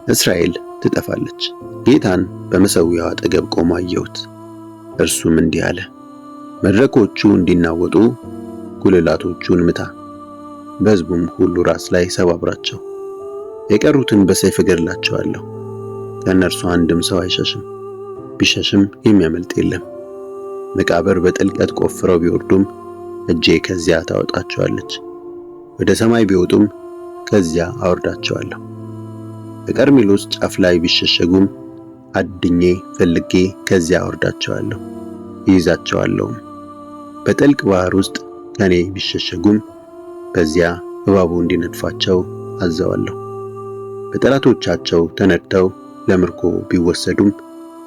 እስራኤል ትጠፋለች። ጌታን በመሠዊያው አጠገብ ቆሞ አየሁት። እርሱም እንዲህ አለ፣ መድረኮቹ እንዲናወጡ ጉልላቶቹን ምታ፣ በሕዝቡም ሁሉ ራስ ላይ ሰባብራቸው። የቀሩትን በሰይፍ እገድላቸዋለሁ። ከእነርሱ አንድም ሰው አይሸሽም፣ ቢሸሽም የሚያመልጥ የለም። መቃብር በጥልቀት ቆፍረው ቢወርዱም እጄ ከዚያ ታወጣቸዋለች። ወደ ሰማይ ቢወጡም ከዚያ አወርዳቸዋለሁ። በቀርሜሎስ ጫፍ ላይ ቢሸሸጉም አድኜ ፈልጌ ከዚያ አወርዳቸዋለሁ፣ ይይዛቸዋለሁም። በጥልቅ ባህር ውስጥ ከኔ ቢሸሸጉም በዚያ እባቡ እንዲነድፋቸው አዘዋለሁ። በጠላቶቻቸው ተነድተው ለምርኮ ቢወሰዱም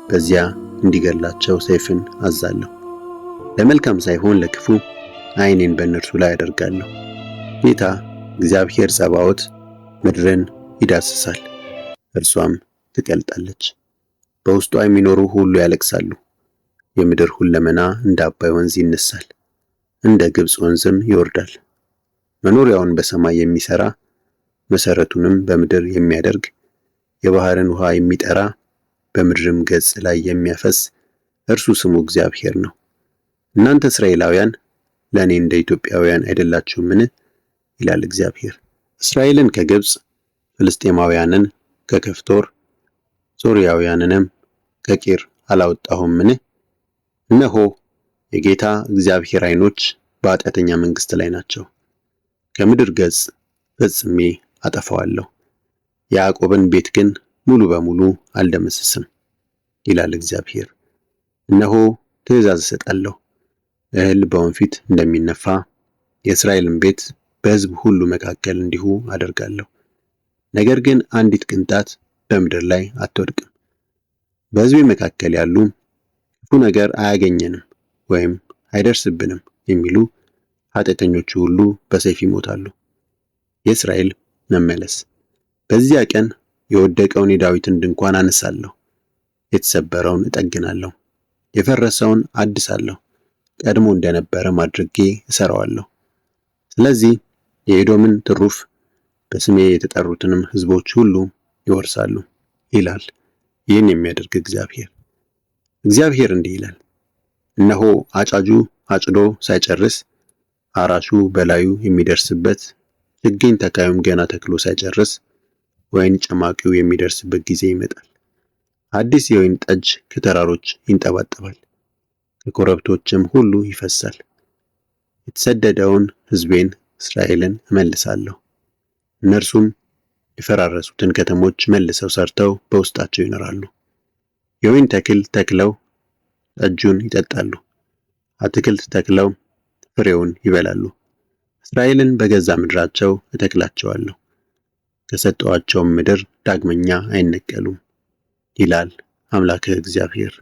በዚያ እንዲገላቸው ሰይፍን አዛለሁ። ለመልካም ሳይሆን ለክፉ ዓይኔን በእነርሱ ላይ አደርጋለሁ። ጌታ እግዚአብሔር ጸባዖት ምድርን ይዳስሳል፣ እርሷም ትቀልጣለች። በውስጧ የሚኖሩ ሁሉ ያለቅሳሉ። የምድር ሁለመና እንደ አባይ ወንዝ ይነሳል፣ እንደ ግብፅ ወንዝም ይወርዳል። መኖሪያውን በሰማይ የሚሠራ መሠረቱንም በምድር የሚያደርግ የባሕርን ውኃ የሚጠራ በምድርም ገጽ ላይ የሚያፈስ እርሱ ስሙ እግዚአብሔር ነው። እናንተ እስራኤላውያን ለእኔ እንደ ኢትዮጵያውያን አይደላችሁምን? ይላል እግዚአብሔር። እስራኤልን ከግብፅ፣ ፍልስጤማውያንን ከከፍቶር፣ ሶርያውያንንም ከቂር አላወጣሁምን? እነሆ የጌታ እግዚአብሔር ዓይኖች በኃጢአተኛ መንግሥት ላይ ናቸው። ከምድር ገጽ ፈጽሜ አጠፋዋለሁ፣ የያዕቆብን ቤት ግን ሙሉ በሙሉ አልደመስስም፣ ይላል እግዚአብሔር። እነሆ ትእዛዝ እሰጣለሁ፣ እህል በወንፊት እንደሚነፋ የእስራኤልን ቤት በሕዝብ ሁሉ መካከል እንዲሁ አደርጋለሁ። ነገር ግን አንዲት ቅንጣት በምድር ላይ አትወድቅም። በሕዝቤ መካከል ያሉ ክፉ ነገር አያገኘንም ወይም አይደርስብንም የሚሉ ኃጢአተኞቹ ሁሉ በሰይፍ ይሞታሉ። የእስራኤል መመለስ። በዚያ ቀን የወደቀውን የዳዊትን ድንኳን አነሳለሁ፣ የተሰበረውን እጠግናለሁ፣ የፈረሰውን አድሳለሁ፣ ቀድሞ እንደነበረም አድርጌ እሰራዋለሁ። ስለዚህ የኤዶምን ትሩፍ በስሜ የተጠሩትንም ሕዝቦች ሁሉ ይወርሳሉ፣ ይላል ይህን የሚያደርግ እግዚአብሔር። እግዚአብሔር እንዲህ ይላል፣ እነሆ አጫጁ አጭዶ ሳይጨርስ አራሹ በላዩ የሚደርስበት ችግኝ ተካዩም ገና ተክሎ ሳይጨርስ ወይን ጨማቂው የሚደርስበት ጊዜ ይመጣል። አዲስ የወይን ጠጅ ከተራሮች ይንጠባጠባል፣ ከኮረብቶችም ሁሉ ይፈሳል። የተሰደደውን ሕዝቤን እስራኤልን እመልሳለሁ። እነርሱም የፈራረሱትን ከተሞች መልሰው ሰርተው በውስጣቸው ይኖራሉ። የወይን ተክል ተክለው ጠጁን ይጠጣሉ፣ አትክልት ተክለው ፍሬውን ይበላሉ። እስራኤልን በገዛ ምድራቸው እተክላቸዋለሁ፣ ከሰጠኋቸውም ምድር ዳግመኛ አይነቀሉም፣ ይላል አምላክህ እግዚአብሔር።